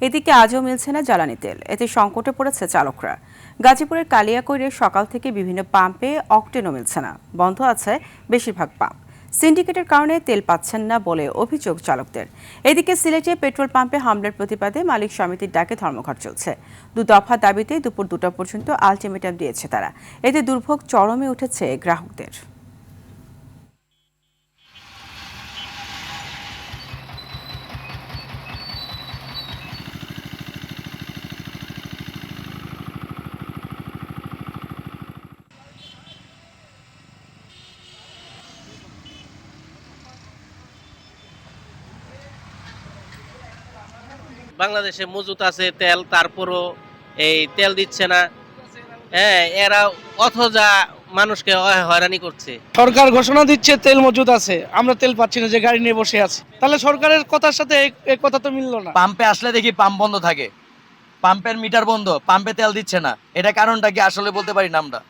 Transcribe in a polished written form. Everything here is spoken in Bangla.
এদিকে আজও মিলছে না জ্বালানি তেল, এতে সংকটে পড়েছে চালকরা। গাজীপুরের কালিয়াকৈরে সকাল থেকে বিভিন্ন পাম্পে অকটেনও মিলছে না, বন্ধ আছে বেশিরভাগ পাম্প। সিন্ডিকেটের কারণে তেল পাচ্ছেন না বলে অভিযোগ চালকদের। এদিকে সিলেটে পেট্রোল পাম্পে হামলার প্রতিবাদে মালিক সমিতির ডাকে ধর্মঘট চলছে। 2 দফা দাবিতে দুপুর 2টা পর্যন্ত আলটিমেটাম দিয়েছে তারা। এতে দুর্ভোগ চরমে উঠেছে গ্রাহকদের। বাংলাদেশে মজুত আছে তেল, তারপরও এই তেল দিচ্ছে না। হ্যাঁ, এরা অথজা মানুষকে হয়রানি করছে। সরকার ঘোষণা দিচ্ছে তেল মজুদ আছে, আমরা তেল পাচ্ছি না, যে গাড়ি নিয়ে বসে আছি। তাহলে সরকারের কথার সাথে এই কথা তো মিললো না। পাম্পে আসলে দেখি পাম্প বন্ধ থাকে, পাম্পের মিটার বন্ধ, পাম্পে তেল দিচ্ছে না। এটা কারণটা কি আসলে বলতে পারি না আমরা।